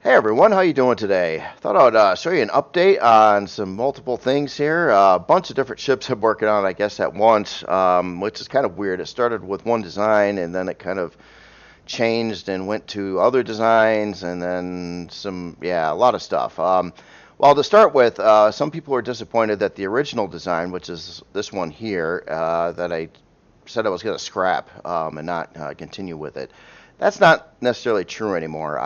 Hey everyone, how you doing today? Thought I'd show you an update on some multiple things here. A bunch of different ships I'm working on, I guess, at once, which is kind of weird. It started with one design, and then it kind of changed and went to other designs, and then yeah, a lot of stuff. Well, to start with, some people are disappointed that the original design, which is this one here, that I said I was going to scrap and not continue with it. That's not necessarily true anymore.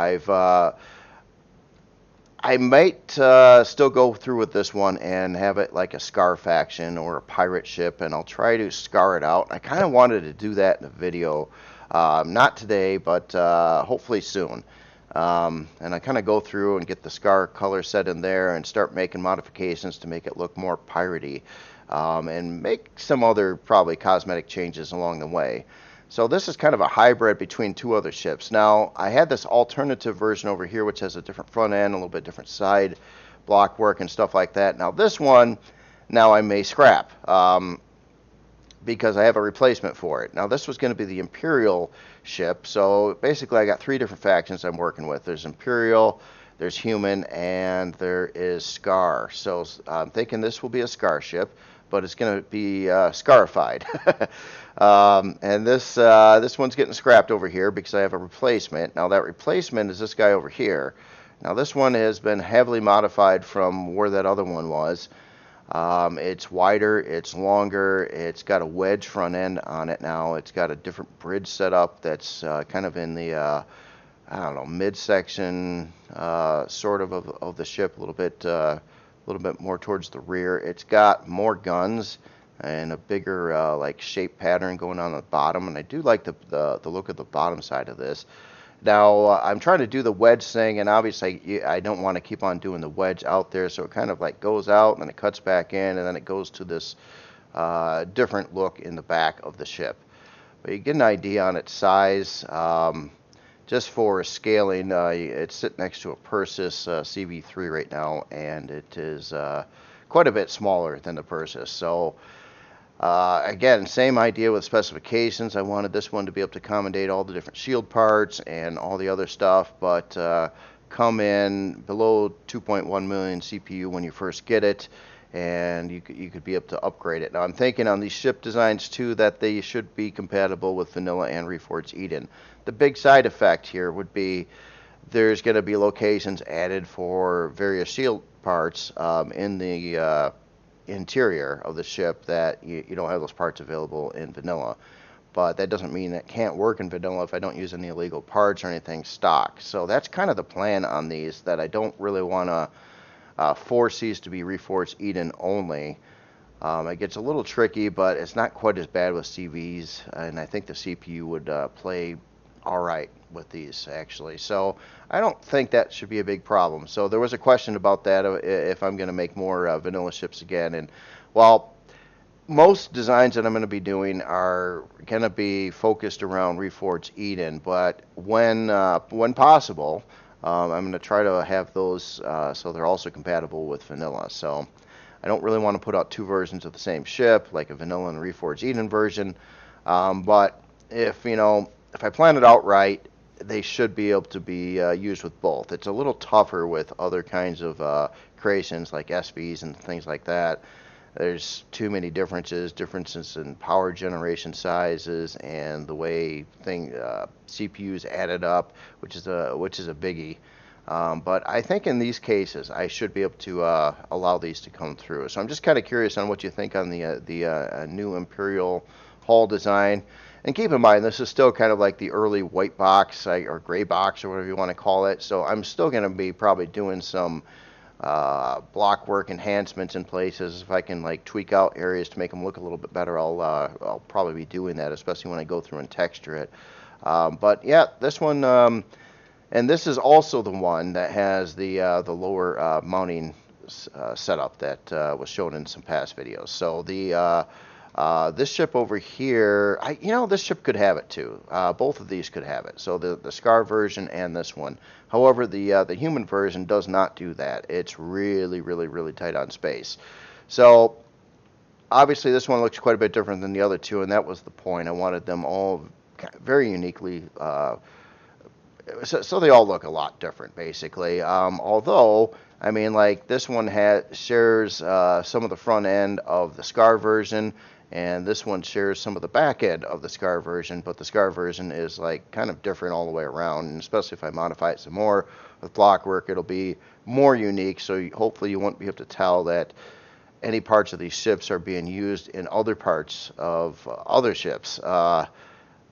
I might still go through with this one and have it like a scar faction or a pirate ship, and I'll try to scar it out. I kind of wanted to do that in a video, not today, but hopefully soon. And I kind of go through and get the scar color set in there and start making modifications to make it look more piratey, and make some other probably cosmetic changes along the way. So this is kind of a hybrid between two other ships. Now, I had this alternative version over here, which has a different front end, a little bit different side block work and stuff like that. Now, this one, now I may scrap because I have a replacement for it. Now, this was going to be the Imperial ship. So basically, I got three different factions I'm working with. There's Imperial, there's Human, and there is Scar. So I'm thinking this will be a Scar ship, but it's going to be scarified. And this one's getting scrapped over here because I have a replacement. Now that replacement is this guy over here. Now this one has been heavily modified from where that other one was. It's wider, it's longer, it's got a wedge front end on it now. It's got a different bridge setup that's kind of in the I don't know, midsection sort of the ship, a little bit more towards the rear. It's got more guns and a bigger like shape pattern going on the bottom, and I do like the look of the bottom side of this. Now I'm trying to do the wedge thing, and obviously I don't want to keep on doing the wedge out there, so it kind of like goes out and then it cuts back in, and then it goes to this different look in the back of the ship. But you get an idea on its size. Just for scaling, it's sitting next to a Persis CV3 right now, and it is quite a bit smaller than the Persis. So again, same idea with specifications. I wanted this one to be able to accommodate all the different shield parts and all the other stuff, but come in below 2.1 million CPU when you first get it, and you could be able to upgrade it. Now I'm thinking on these ship designs too that they should be compatible with Vanilla and Reforged Eden. The big side effect here would be there's going to be locations added for various shield parts in the interior of the ship that you don't have those parts available in vanilla. But that doesn't mean it can't work in vanilla if I don't use any illegal parts or anything stock. So that's kind of the plan on these, that I don't really want to force these to be Reforged Eden only. It gets a little tricky, but it's not quite as bad with CVs, and I think the CPU would play all right with these actually. So I don't think that should be a big problem. So there was a question about that, if I'm going to make more vanilla ships again. And well, most designs that I'm going to be doing are going to be focused around Reforged Eden, but when possible, I'm going to try to have those so they're also compatible with vanilla. So I don't really want to put out two versions of the same ship, like a vanilla and a Reforged Eden version. But if I plan it out right, they should be able to be used with both. It's a little tougher with other kinds of creations like SVs and things like that. There's too many differences in power generation sizes and the way CPUs added up, which is a biggie. But I think in these cases, I should be able to allow these to come through. So I'm just kind of curious on what you think on the new Imperial hull design. And keep in mind, this is still kind of like the early white box or gray box or whatever you want to call it. So I'm still going to be probably doing some block work enhancements in places. If I can like tweak out areas to make them look a little bit better, I'll probably be doing that, especially when I go through and texture it. But yeah, this one, and this is also the one that has the lower mounting setup that was shown in some past videos. So this ship over here, this ship could have it too. Both of these could have it. So the Scar version and this one. However, the human version does not do that. It's really, really, really tight on space. So obviously this one looks quite a bit different than the other two, and that was the point. I wanted them all very uniquely so they all look a lot different, basically. Although, I mean, like this one shares some of the front end of the Scar version, and this one shares some of the back end of the Scar version, but the Scar version is like kind of different all the way around, and especially if I modify it some more with block work, it'll be more unique, so hopefully you won't be able to tell that any parts of these ships are being used in other parts of other ships. Uh,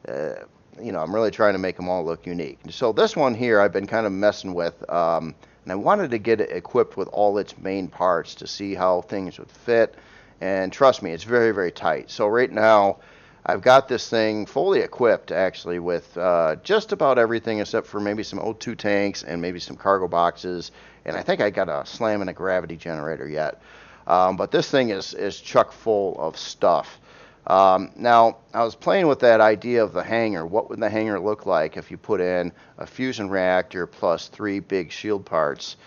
I'm really trying to make them all look unique. So this one here I've been kind of messing with, and I wanted to get it equipped with all its main parts to see how things would fit. And trust me, it's very, very tight. So right now, I've got this thing fully equipped, actually, with just about everything except for maybe some O2 tanks and maybe some cargo boxes. And I think I got a slam and a gravity generator yet. But this thing is chock full of stuff. Now, I was playing with that idea of the hangar. What would the hangar look like if you put in a fusion reactor plus 3 big shield parts?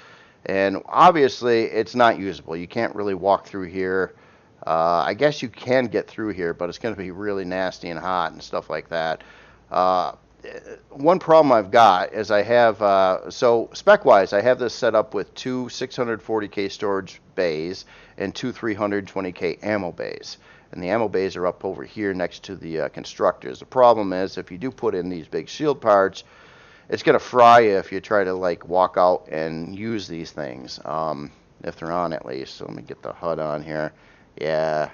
And obviously, it's not usable. You can't really walk through here. I guess you can get through here, but it's going to be really nasty and hot and stuff like that. Uh, One problem I've got is I have, so spec-wise, I have this set up with 2 640K storage bays and 2 320K ammo bays. And the ammo bays are up over here next to the constructors. The problem is if you do put in these big shield parts, it's going to fry you if you try to like walk out and use these things, if they're on at least. So let me get the HUD on here. Yeah,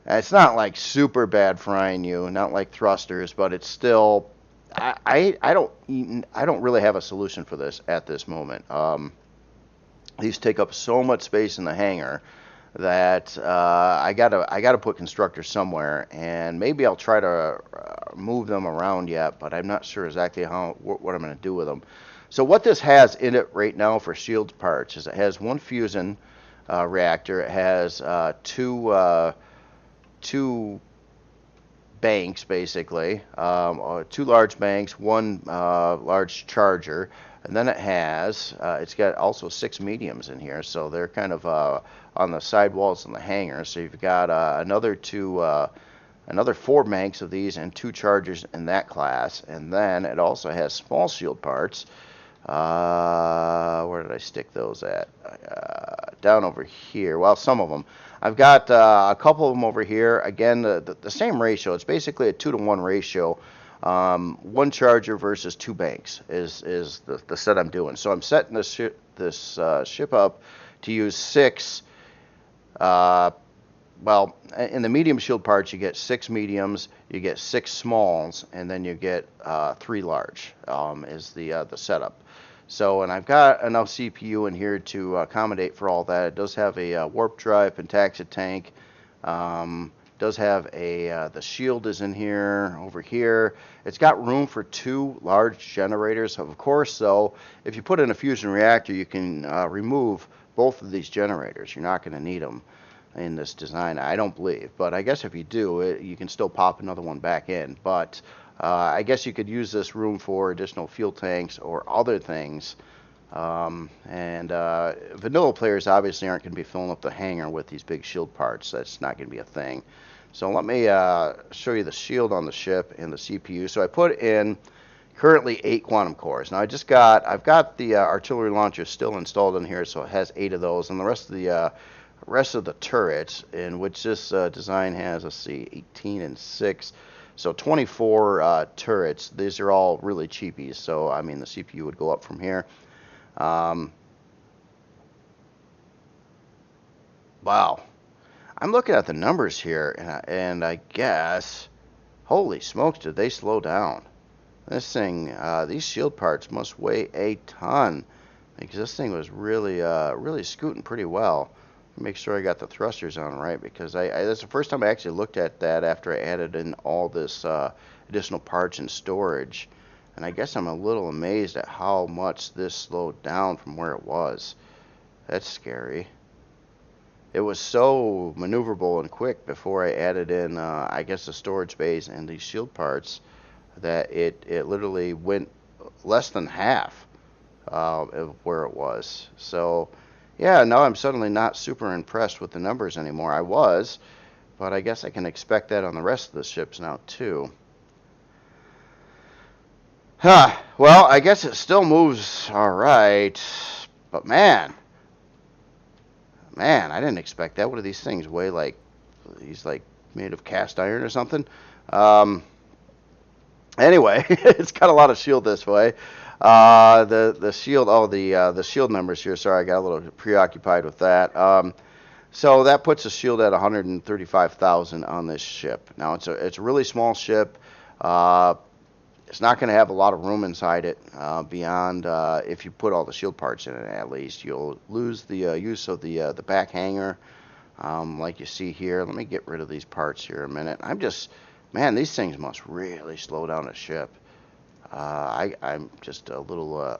it's not like super bad frying you, not like thrusters, but it's still. I don't really have a solution for this at this moment. These take up so much space in the hangar that I gotta put constructors somewhere, and maybe I'll try to move them around yet, but I'm not sure exactly what I'm going to do with them. So what this has in it right now for shield parts is it has 1 fusion reactor. It has two banks basically, 2 large banks, 1 large charger, and then it's got also 6 mediums in here, so they're kind of on the sidewalls in the hangar. So you've got another 4 banks of these and 2 chargers in that class, and then it also has small shield parts. Where did I stick those at? Down over here. Well, some of them. I've got a couple of them over here. Again, the same ratio. It's basically a 2-to-1 ratio. 1 charger versus 2 banks is the set I'm doing. So I'm setting this ship up to use 6. Well, in the medium shield parts, you get 6 mediums, you get 6 smalls, and then you get 3 large. Is the setup. So, and I've got enough CPU in here to accommodate for all that. It does have a warp drive, pentaxid tank. Does have the shield is in here, over here. It's got room for 2 large generators. Of course, though, if you put in a fusion reactor, you can remove both of these generators. You're not going to need them in this design, I don't believe. But I guess if you do, you can still pop another one back in. But I guess you could use this room for additional fuel tanks or other things. Vanilla players obviously aren't going to be filling up the hangar with these big shield parts. That's not going to be a thing. So let me show you the shield on the ship and the CPU. So I put in currently 8 quantum cores. Now I've got the artillery launcher still installed in here, so it has 8 of those, and the rest of the turrets, in which this design has, let's see, 18 and 6, so 24 turrets. These are all really cheapies, so I mean the CPU would go up from here. Wow, I'm looking at the numbers here, and I guess, holy smokes, did they slow down? This thing, these shield parts must weigh a ton, because this thing was really scooting pretty well. Make sure I got the thrusters on right, because that's the first time I actually looked at that after I added in all this additional parts and storage. And I guess I'm a little amazed at how much this slowed down from where it was. That's scary. It was so maneuverable and quick before I added in, I guess, the storage bays and these shield parts, that it literally went less than half of where it was. So yeah, now I'm suddenly not super impressed with the numbers anymore. I was, but I guess I can expect that on the rest of the ships now too. Well, I guess it still moves all right, but man, I didn't expect that. What are these things weigh like? He's like made of cast iron or something. Um, anyway, it's got a lot of shield this way. The shield, the shield numbers here. Sorry, I got a little preoccupied with that. So that puts the shield at 135,000 on this ship. Now it's a really small ship. Uh, it's not going to have a lot of room inside it beyond if you put all the shield parts in it. At least you'll lose the use of the back hanger, like you see here. Let me get rid of these parts here a minute. Man, these things must really slow down a ship. I'm just a little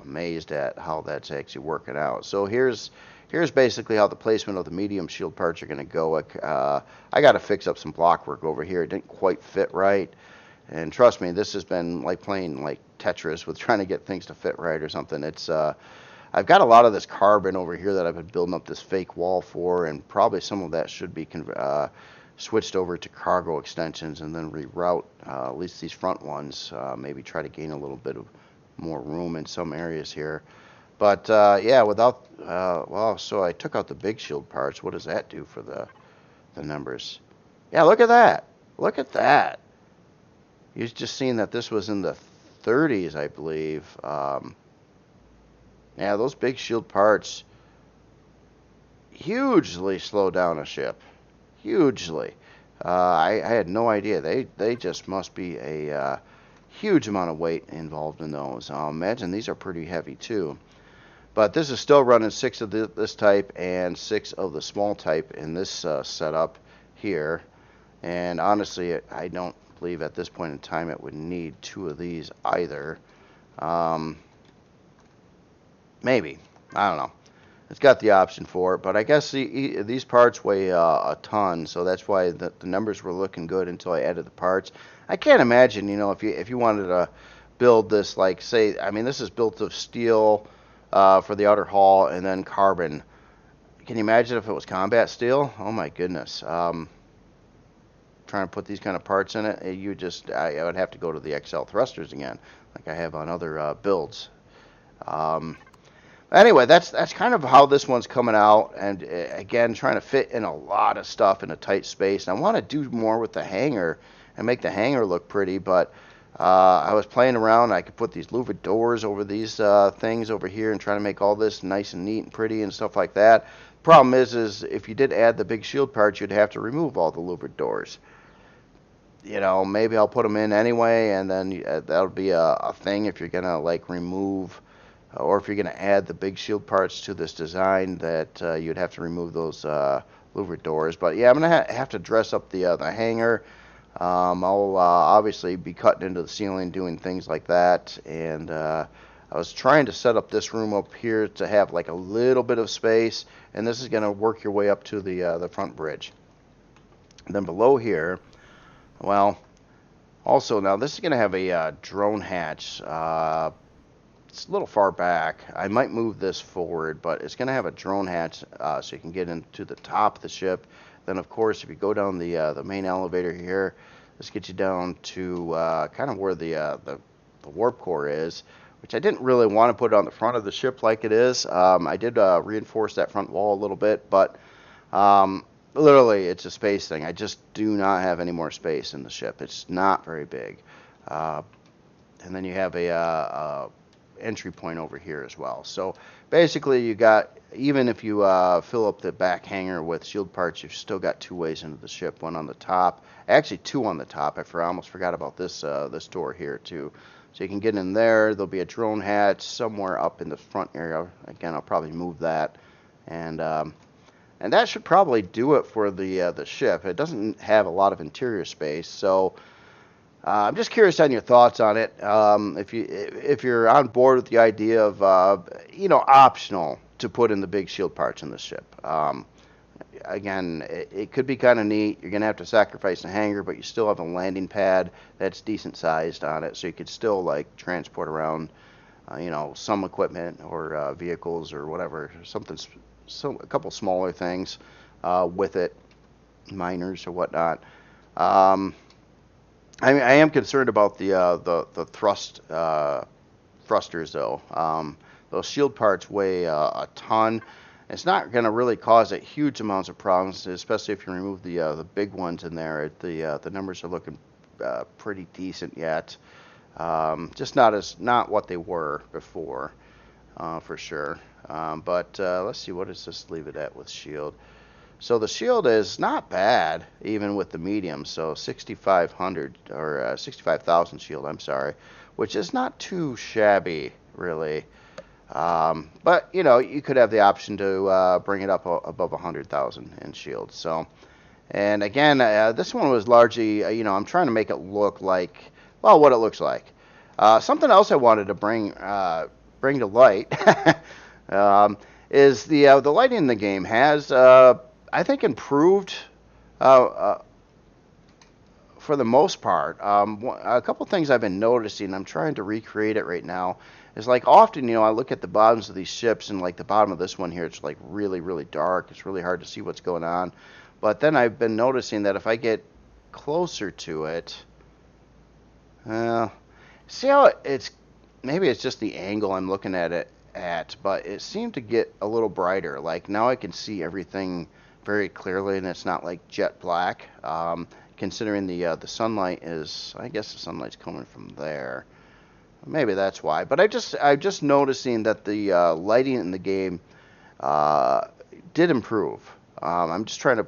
amazed at how that's actually working out. So here's basically how the placement of the medium shield parts are going to go. I got to fix up some block work over here. It didn't quite fit right. And trust me, this has been like playing like Tetris with trying to get things to fit right or something. I've got a lot of this carbon over here that I've been building up this fake wall for, and probably some of that should be switched over to cargo extensions and then reroute at least these front ones. Maybe try to gain a little bit of more room in some areas here. But yeah, well, so I took out the big shield parts. What does that do for the numbers? Yeah, look at that. Look at that. You've just seen that this was in the 30s, I believe. Yeah, those big shield parts hugely slow down a ship. Hugely. I had no idea. They just must be a huge amount of weight involved in those. I imagine these are pretty heavy too. But this is still running 6 of this type and 6 of the small type in this setup here. And honestly, I don't believe at this point in time it would need 2 of these either. Maybe. I don't know. It's got the option for it, but I guess these parts weigh a ton, so that's why the numbers were looking good until I added the parts. I can't imagine, if you wanted to build this, like say, I mean, this is built of steel for the outer hull and then carbon. Can you imagine if it was combat steel? Oh my goodness. Trying to put these kind of parts in it, I would have to go to the XL thrusters again, like I have on other builds. Anyway, that's kind of how this one's coming out, and again, trying to fit in a lot of stuff in a tight space. And I want to do more with the hanger and make the hanger look pretty, but I was playing around. I could put these louvered doors over these things over here and try to make all this nice and neat and pretty and stuff like that. Problem is if you did add the big shield parts, you'd have to remove all the louvered doors. Maybe I'll put them in anyway, and then that'll be a thing if you're gonna like remove, or if you're gonna add the big shield parts to this design, that you'd have to remove those louvered doors. But yeah, I'm gonna have to dress up the hanger. I'll obviously be cutting into the ceiling, doing things like that, and I was trying to set up this room up here to have like a little bit of space, and this is gonna work your way up to the front bridge. And then below here. Well, also now this is going to have a drone hatch. It's a little far back. I might move this forward, but it's going to have a drone hatch so you can get into the top of the ship. Then, of course, if you go down the main elevator here, this gets you down to kind of where the warp core is, which I didn't really want to put on the front of the ship like it is. I did reinforce that front wall a little bit, but literally, it's a space thing. I just do not have any more space in the ship. It's not very big. And then you have a entry point over here as well. So basically, you got, even if you fill up the back hangar with shield parts, you've still got 2 ways into the ship. One on the top, actually 2 on the top. I almost forgot about this door here too. So you can get in there. There'll be a drone hatch somewhere up in the front area. Again, I'll probably move that, and that should probably do it for the ship. It doesn't have a lot of interior space, so I'm just curious on your thoughts on it. If you're on board with the idea of optional to put in the big shield parts in the ship. Again, it could be kind of neat. You're gonna have to sacrifice a hangar, but you still have a landing pad that's decent sized on it, so you could still like transport around, some equipment or vehicles or whatever, a couple smaller things with it, miners or whatnot. I am concerned about the thrusters though. Those shield parts weigh a ton. It's not going to really cause it huge amounts of problems, especially if you remove the big ones in there. The numbers are looking pretty decent yet. Just not what they were before, for sure. But let's see, what does this leave it at with shield? So the shield is not bad, even with the medium. So 6,500 or 65,000 shield. I'm sorry, which is not too shabby, really. But you know, you could have the option to bring it up above 100,000 in shield. So, and again, this one was largely, you know, I'm trying to make it look like, well, what it looks like. Something else I wanted to bring to light is the lighting in the game has, I think, improved uh, uh, for the most part. A couple things I've been noticing, I'm trying to recreate it right now, is like often, you know, I look at the bottoms of these ships and like the bottom of this one here, it's like really, really dark. It's really hard to see what's going on. But then I've been noticing that if I get closer to it, uh, see how it's, maybe it's just the angle I'm looking at it at, but it seemed to get a little brighter. Like now I can see everything very clearly, and it's not like jet black. Considering the sunlight is, I guess the sunlight's coming from there. Maybe that's why. But I'm just noticing that the lighting in the game uh, did improve. I'm just trying to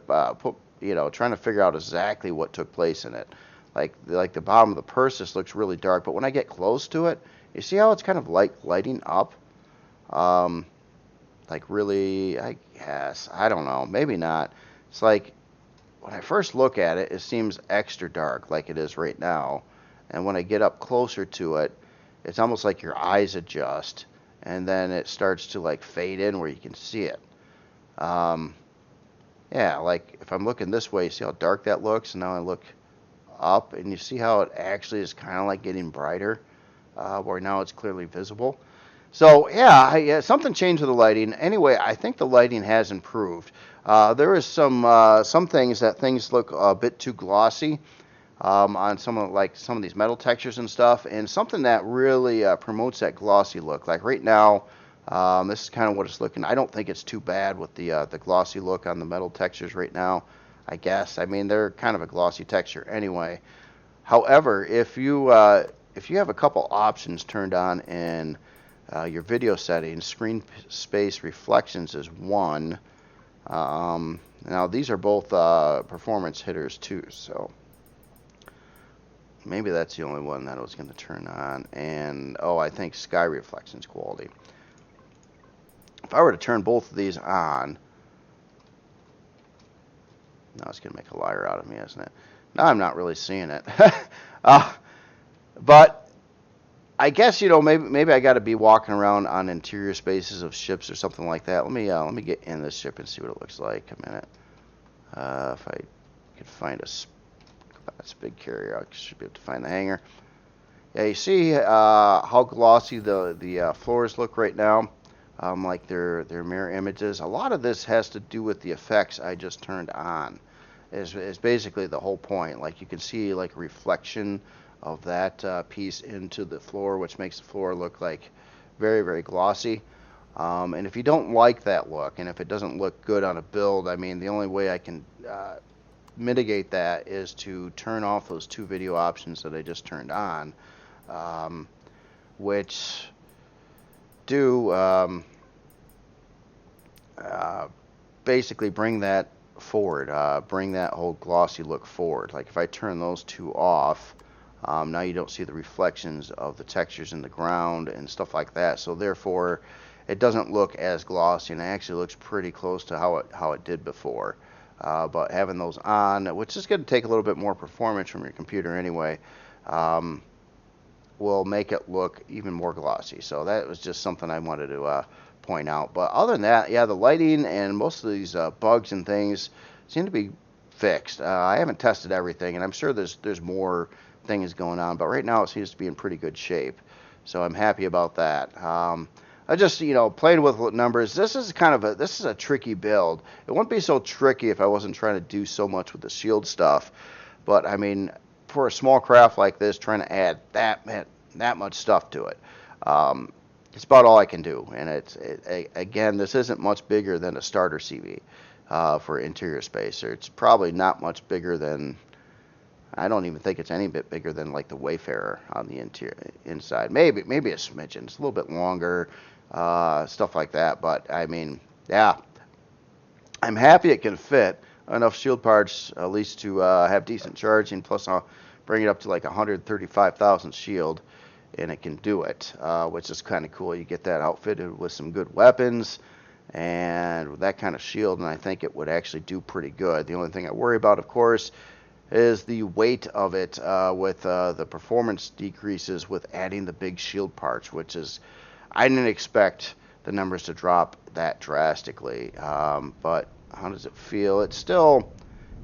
trying to figure out exactly what took place in it. Like the bottom of the Persis looks really dark, but when I get close to it, you see how it's kind of like lighting up. Um, like really, I guess I don't know, maybe not. It's like when I first look at it, it seems extra dark, like it is right now. And when I get up closer to it, it's almost like your eyes adjust, and then it starts to like fade in where you can see it. Um, yeah, like if I'm looking this way, see how dark that looks, and now I look up, and you see how it actually is kind of like getting brighter, where now it's clearly visible. So yeah, something changed with the lighting. Anyway, I think the lighting has improved. There is some things that things look a bit too glossy on some of these metal textures and stuff, and something that really promotes that glossy look. Like right now, this is kind of what it's looking. I don't think it's too bad with the glossy look on the metal textures right now. I guess. I mean, they're kind of a glossy texture anyway. However, if you have a couple options turned on in your video settings, screen space reflections is one. Now these are both performance hitters too, so maybe that's the only one that I was going to turn on. And oh, I think sky reflections quality. If I were to turn both of these on, now it's going to make a liar out of me, isn't it? Now I'm not really seeing it. uh, but I guess, you know, maybe I got to be walking around on interior spaces of ships or something like that. Let me get in this ship and see what it looks like a minute. If I could find that's a big carrier, I should be able to find the hangar. Yeah, you see how glossy the floors look right now, like they're mirror images. A lot of this has to do with the effects I just turned on. Is basically the whole point. Like you can see like a reflection of that piece into the floor, which makes the floor look like very, very glossy. And if you don't like that look, and if it doesn't look good on a build, I mean, the only way I can mitigate that is to turn off those two video options that I just turned on, which do basically bring that forward, bring that whole glossy look forward. Like if I turn those two off, now you don't see the reflections of the textures in the ground and stuff like that. So therefore, it doesn't look as glossy, and it actually looks pretty close to how it did before. But having those on, which is going to take a little bit more performance from your computer anyway, will make it look even more glossy. So that was just something I wanted to point out. But other than that, yeah, the lighting and most of these bugs and things seem to be fixed. I haven't tested everything, and I'm sure there's more things going on, but right now it seems to be in pretty good shape. So I'm happy about that. I just, you know, playing with numbers. This is a tricky build. It wouldn't be so tricky if I wasn't trying to do so much with the shield stuff. But I mean, for a small craft like this, trying to add that much stuff to it. Um, it's about all I can do, and again, this isn't much bigger than a starter CV for interior space. It's probably not much bigger than, I don't even think it's any bit bigger than like the Wayfarer on the inside. Maybe a smidgen. It's a little bit longer, stuff like that. But I mean, yeah, I'm happy it can fit enough shield parts at least to have decent charging. Plus, I'll bring it up to like 135,000 shield, and it can do it, which is kind of cool. You get that outfitted with some good weapons and with that kind of shield, and I think it would actually do pretty good. The only thing I worry about, of course, is the weight of it with the performance decreases with adding the big shield parts, which is, I didn't expect the numbers to drop that drastically. But how does it feel? It's still,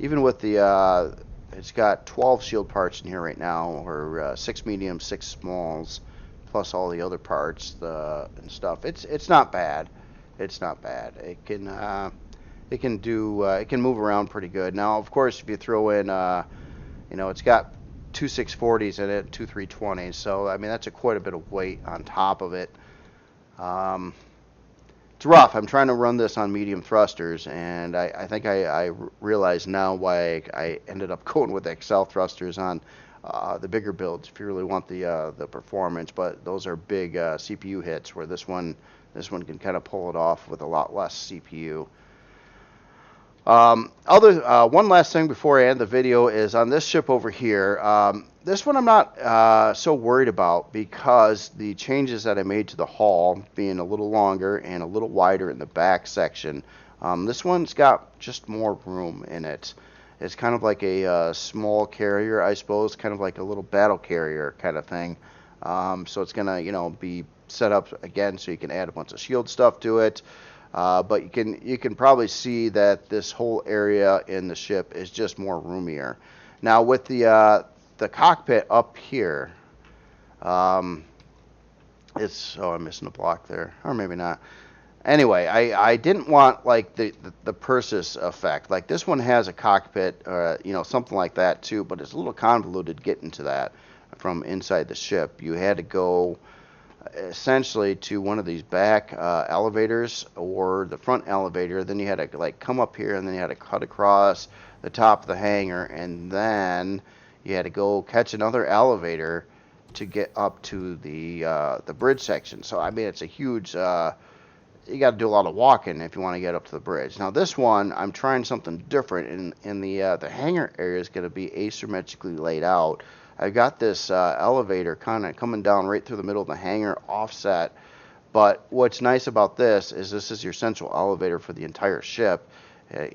even with the, it's got 12 shield parts in here right now, or 6 mediums, 6 smalls, plus all the other parts and stuff. It's not bad. It's not bad. It can do it can move around pretty good. Now, of course, if you throw in it's got two 640s in it, two 320s, so I mean that's quite a bit of weight on top of it. It's rough. I'm trying to run this on medium thrusters, and I think I realize now why I ended up going with XL thrusters on the bigger builds if you really want the performance. But those are big CPU hits, where this one can kind of pull it off with a lot less CPU. One last thing before I end the video is on this ship over here. This one I'm not so worried about, because the changes that I made to the hull, being a little longer and a little wider in the back section, this one's got just more room in it. It's kind of like a small carrier, I suppose, kind of like a little battle carrier kind of thing. So it's gonna, be set up again so you can add a bunch of shield stuff to it. But you can probably see that this whole area in the ship is just more roomier. Now with the cockpit up here, I'm missing a block there, or maybe not. Anyway, I didn't want like the Persis effect. Like this one has a cockpit, something like that too, but it's a little convoluted getting to that from inside the ship. You had to go essentially to one of these back elevators or the front elevator. Then you had to like come up here, and then you had to cut across the top of the hangar, and then you had to go catch another elevator to get up to the bridge section. So I mean, it's a huge. You got to do a lot of walking if you want to get up to the bridge. Now this one, I'm trying something different. In the hangar area is going to be asymmetrically laid out. I've got this elevator kind of coming down right through the middle of the hangar, offset. But what's nice about this is your central elevator for the entire ship.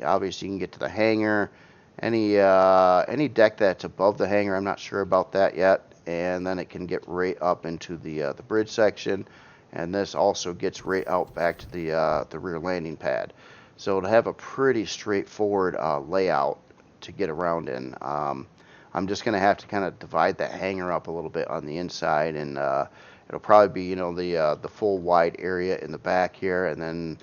Obviously, you can get to the hangar. Any deck that's above the hangar, I'm not sure about that yet. And then it can get right up into the bridge section. And this also gets right out back to the rear landing pad. So it'll have a pretty straightforward layout to get around in. I'm just going to have to kind of divide the hangar up a little bit on the inside, and it'll probably be, the full wide area in the back here, and then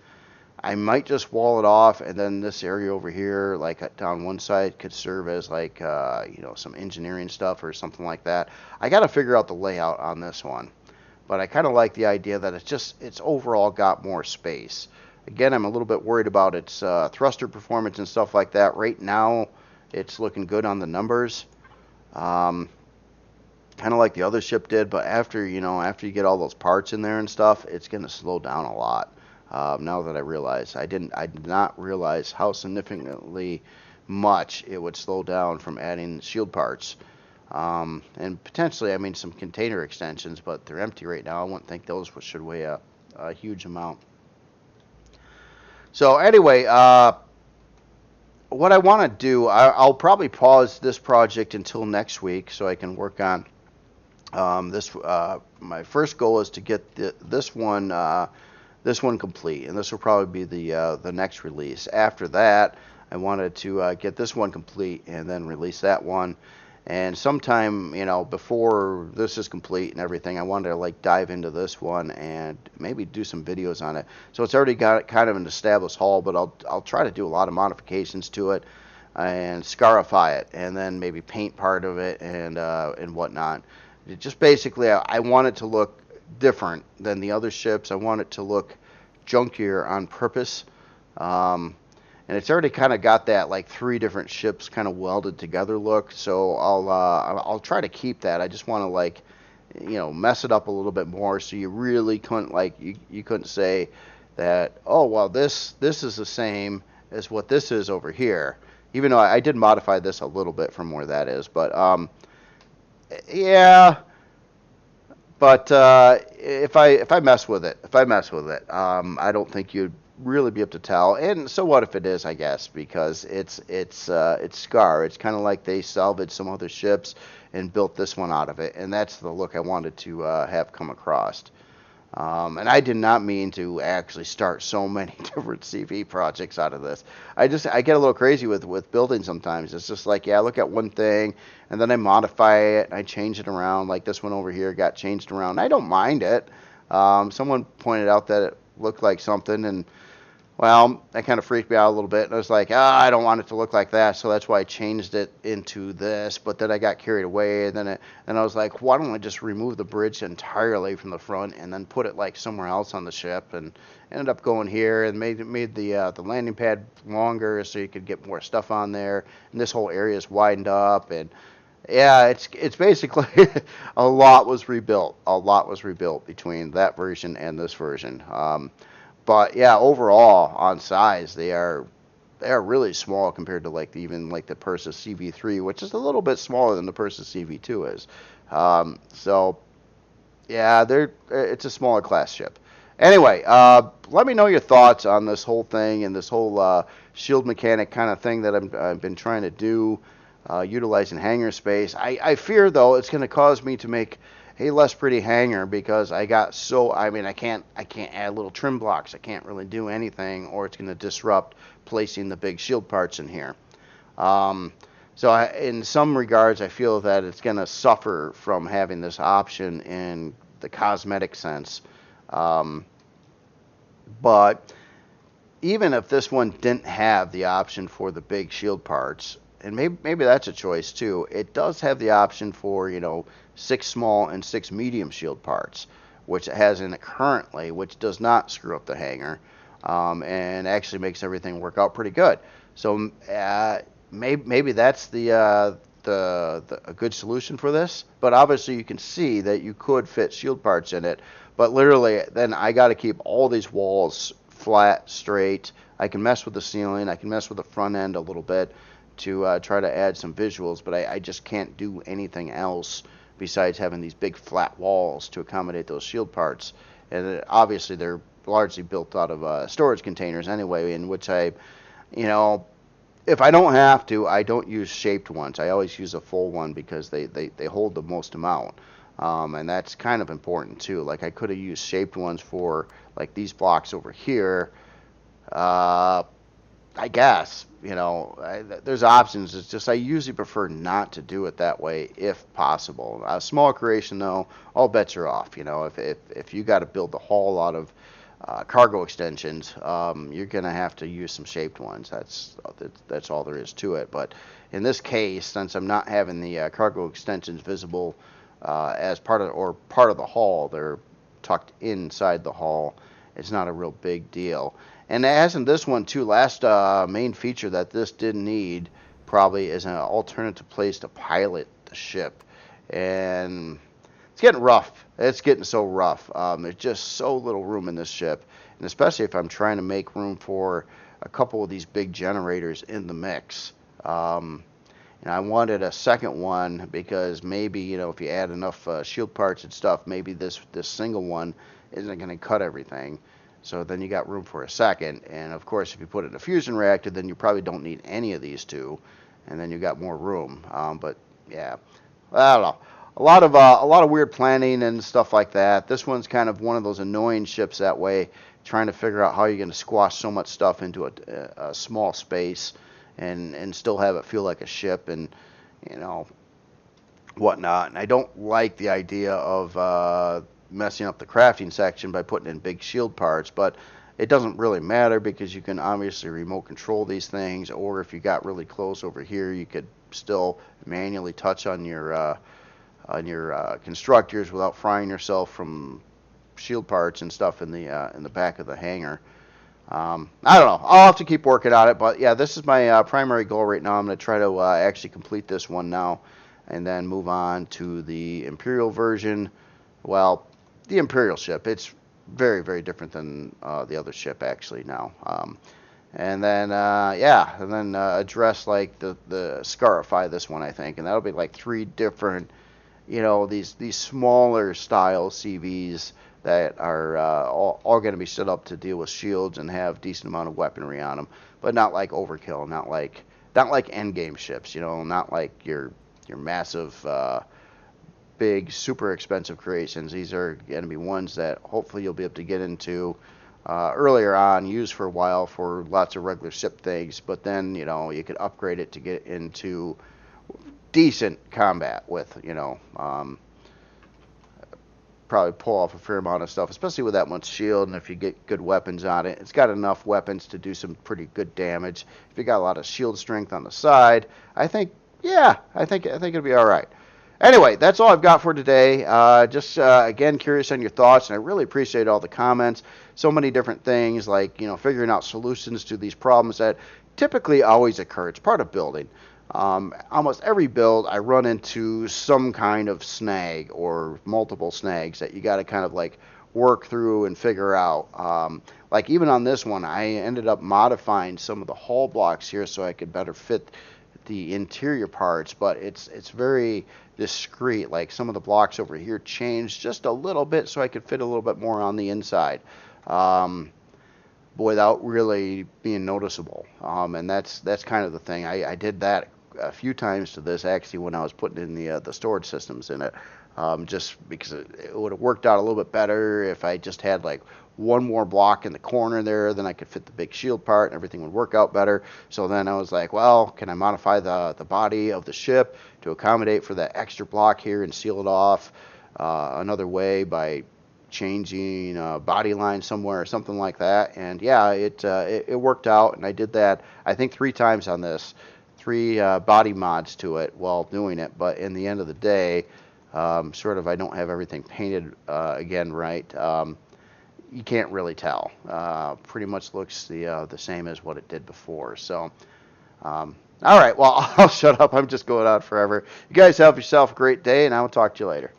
I might just wall it off, and then this area over here, like down one side, could serve as like, some engineering stuff or something like that. I got to figure out the layout on this one, but I kind of like the idea that it's overall got more space. Again, I'm a little bit worried about its thruster performance and stuff like that. Right now, it's looking good on the numbers. Kind of like the other ship did, but after you get all those parts in there and stuff, it's going to slow down a lot. Now that I realize, I did not realize how significantly much it would slow down from adding shield parts. And potentially, I mean, some container extensions, but they're empty right now. I wouldn't think those should weigh a huge amount. So anyway, what I want to do, I'll probably pause this project until next week so I can work on this. My first goal is to get this one complete, and this will probably be the next release. After that, I wanted to get this one complete and then release that one. And sometime, before this is complete and everything, I wanted to like dive into this one and maybe do some videos on it. So it's already got kind of an established hull, but I'll try to do a lot of modifications to it. and scarify it, and then maybe paint part of it and whatnot. It just basically, I want it to look different than the other ships. I want it to look junkier on purpose. Um, and it's already kind of got that like three different ships kind of welded together look. So I'll try to keep that. I just want to like mess it up a little bit more so you really couldn't like you couldn't say that, oh well, this is the same as what this is over here, even though I did modify this a little bit from where that is. But yeah, but if I mess with it, I don't think you'd really be able to tell. And so what if it is? I guess because it's Scar. It's kind of like they salvaged some other ships and built this one out of it, and that's the look I wanted to have come across. And I did not mean to actually start so many different CV projects out of this. I get a little crazy with building sometimes. It's just like, yeah, I look at one thing and then I modify it and I change it around. Like this one over here got changed around. I don't mind it. Someone pointed out that it looked like something, and well, that kind of freaked me out a little bit. And I was like, I don't want it to look like that, so that's why I changed it into this. But then I got carried away, and then I was like, why don't I just remove the bridge entirely from the front and then put it like somewhere else on the ship? And ended up going here and made the landing pad longer so you could get more stuff on there. And this whole area is widened up, and yeah, it's basically a lot was rebuilt. A lot was rebuilt between that version and this version. But yeah, overall on size, they are really small compared to like even like the Persis CV3, which is a little bit smaller than the Persis CV2 is. So yeah, it's a smaller class ship. Anyway, let me know your thoughts on this whole thing and this whole shield mechanic kind of thing that I've been trying to do, utilizing hangar space. I fear though it's going to cause me to make a less pretty hangar because I mean I can't add little trim blocks. I can't really do anything, or it's going to disrupt placing the big shield parts in here. Um, in some regards, I feel that it's going to suffer from having this option in the cosmetic sense. Um, but even if this one didn't have the option for the big shield parts, and maybe that's a choice too, it does have the option for 6 small and 6 medium shield parts, which it has in it currently, which does not screw up the hangar, and actually makes everything work out pretty good. So maybe that's a good solution for this. But obviously, you can see that you could fit shield parts in it. But literally, then I got to keep all these walls flat, straight. I can mess with the ceiling. I can mess with the front end a little bit to try to add some visuals. But I just can't do anything else besides having these big flat walls to accommodate those shield parts. And obviously, they're largely built out of storage containers anyway, in which you know, if I don't have to, I don't use shaped ones. I always use a full one because they hold the most amount. And that's kind of important too. Like I could have used shaped ones for like these blocks over here. Uh, I guess, there's options. It's just I usually prefer not to do it that way if possible. A small creation though, all bets are off. If you got to build the hull out of cargo extensions, you're going to have to use some shaped ones. That's all there is to it. But in this case, since I'm not having the cargo extensions visible as part of the hull, they're tucked inside the hull. It's not a real big deal. And as in this one too, last main feature that this did need probably is an alternative place to pilot the ship. And it's getting rough. It's getting so rough. There's just so little room in this ship, and especially if I'm trying to make room for a couple of these big generators in the mix. And I wanted a second one because maybe if you add enough shield parts and stuff, maybe this single one isn't going to cut everything. So then you got room for a second, and of course, if you put it in a fusion reactor, then you probably don't need any of these two, and then you got more room. But yeah, I don't know. A lot of weird planning and stuff like that. This one's kind of one of those annoying ships that way, trying to figure out how you're going to squash so much stuff into a small space, and still have it feel like a ship and whatnot. And I don't like the idea of messing up the crafting section by putting in big shield parts, but it doesn't really matter because you can obviously remote control these things, or if you got really close over here, you could still manually touch on your constructors without frying yourself from shield parts and stuff in the back of the hangar. I don't know. I'll have to keep working on it, but yeah, this is my primary goal right now. I'm going to try to actually complete this one now, and then move on to the Imperial version. Well, the Imperial ship. It's very, very different than the other ship actually now. And then yeah, and then address like the Scarify this one I think, and that'll be like 3 different, these smaller style CVs that are all going to be set up to deal with shields and have decent amount of weaponry on them, but not like overkill, not like endgame ships, not like your massive, big, super expensive creations. These are going to be ones that hopefully you'll be able to get into earlier on, use for a while for lots of regular ship things, but then you could upgrade it to get into decent combat with, probably pull off a fair amount of stuff, especially with that much shield, and if you get good weapons on it. It's got enough weapons to do some pretty good damage. If you got a lot of shield strength on the side, I think, yeah, I think it'll be all right. Anyway, that's all I've got for today. Just again, curious on your thoughts, and I really appreciate all the comments. So many different things, like figuring out solutions to these problems that typically always occur. It's part of building. Almost every build, I run into some kind of snag or multiple snags that you got to kind of like work through and figure out. Like even on this one, I ended up modifying some of the hull blocks here so I could better fit the interior parts, but it's very discreet. Like some of the blocks over here changed just a little bit so I could fit a little bit more on the inside. Without really being noticeable. And that's kind of the thing. I did that a few times to this actually when I was putting in the storage systems in it, just because it would have worked out a little bit better if I just had like one more block in the corner there, then I could fit the big shield part and everything would work out better. So then I was like, well, can I modify the body of the ship to accommodate for that extra block here and seal it off another way by changing body line somewhere or something like that? And yeah, it worked out, and I did that I think 3 times on this, 3 body mods to it while doing it. But in the end of the day, sort of I don't have everything painted again right. You can't really tell. Pretty much looks the same as what it did before. So all right, well, I'll shut up. I'm just going on forever. You guys have yourself a great day, and I will talk to you later.